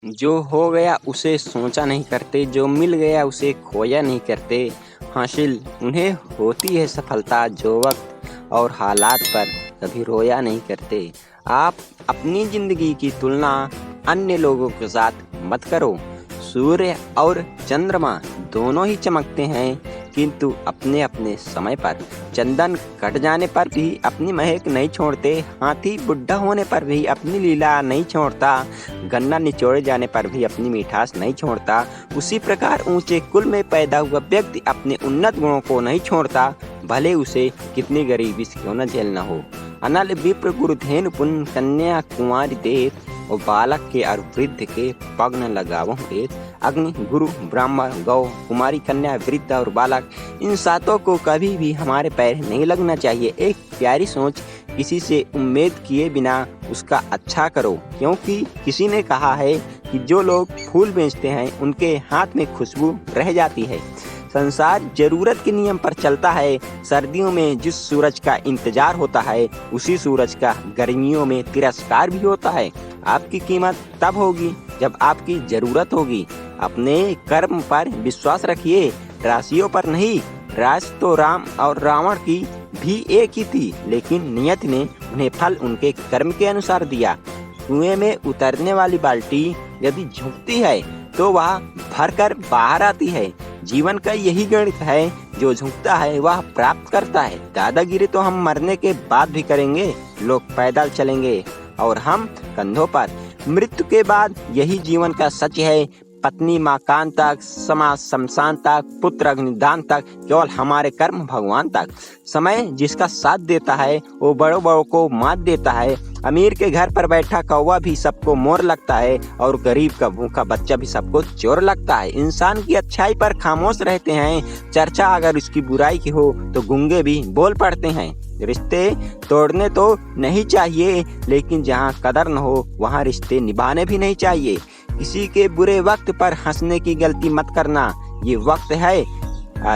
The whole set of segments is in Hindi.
जो हो गया उसे सोचा नहीं करते, जो मिल गया उसे खोया नहीं करते। हासिल उन्हें होती है सफलता जो वक्त और हालात पर कभी रोया नहीं करते। आप अपनी ज़िंदगी की तुलना अन्य लोगों के साथ मत करो। सूर्य और चंद्रमा दोनों ही चमकते हैं, किंतु अपने अपने समय पर। चंदन कट जाने पर भी अपनी महक नहीं छोड़ते, हाथी बुढ़ा होने पर भी अपनी लीला नहीं छोड़ता, गन्ना निचोड़े जाने पर भी अपनी मिठास नहीं छोड़ता। उसी प्रकार ऊंचे कुल में पैदा हुआ व्यक्ति अपने उन्नत गुणों को नहीं छोड़ता, भले उसे कितनी गरीबी से क्यों न झेलना हो। अनल विप्र गुरुधेनु पुन कन्या कुंवारी देत, और बालक के और वृद्ध के पग न लगावो एत। अग्नि, गुरु, ब्राह्मण, गौ, कुमारी, कन्या, वृद्ध और बालक, इन सातों को कभी भी हमारे पैर नहीं लगना चाहिए। एक प्यारी सोच, किसी से उम्मीद किए बिना उसका अच्छा करो, क्योंकि किसी ने कहा है कि जो लोग फूल बेचते हैं उनके हाथ में खुशबू रह जाती है। संसार जरूरत के नियम पर चलता है। सर्दियों में जिस सूरज का इंतजार होता है, उसी सूरज का गर्मियों में तिरस्कार भी होता है। आपकी कीमत तब होगी जब आपकी जरूरत होगी। अपने कर्म पर विश्वास रखिए, राशियों पर नहीं। राशि तो राम और रावण की भी एक ही थी, लेकिन नियत ने उन्हें फल उनके कर्म के अनुसार दिया। कुएं में उतरने वाली बाल्टी यदि झुकती है तो वह भरकर बाहर आती है। जीवन का यही गणित है, जो झुकता है वह प्राप्त करता है। दादागिरी तो हम मरने के बाद भी करेंगे, लोग पैदल चलेंगे और हम कंधों पर। मृत्यु के बाद यही जीवन का सच है। पत्नी मकान तक, समाज शमशान तक, पुत्र अग्निदान तक, केवल हमारे कर्म भगवान तक। समय जिसका साथ देता है वो बड़ों बड़ों को मात देता है। अमीर के घर पर बैठा कौवा भी सबको मोर लगता है, और गरीब का भूखा बच्चा भी सबको चोर लगता है। इंसान की अच्छाई पर खामोश रहते हैं, चर्चा अगर उसकी बुराई की हो तो गूंगे भी बोल पड़ते हैं। रिश्ते तोड़ने तो नहीं चाहिए, लेकिन जहाँ कदर न हो वहाँ रिश्ते निभाने भी नहीं चाहिए। किसी के बुरे वक्त पर हंसने की गलती मत करना, ये वक्त है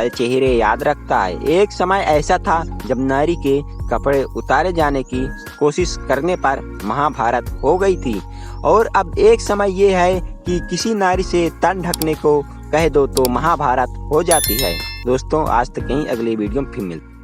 चेहरे याद रखता है। एक समय ऐसा था जब नारी के कपड़े उतारे जाने की कोशिश करने पर महाभारत हो गई थी, और अब एक समय ये है कि किसी नारी से तन ढकने को कह दो तो महाभारत हो जाती है। दोस्तों, आज तक कहीं, अगले वीडियो में फिर मिलते हैं।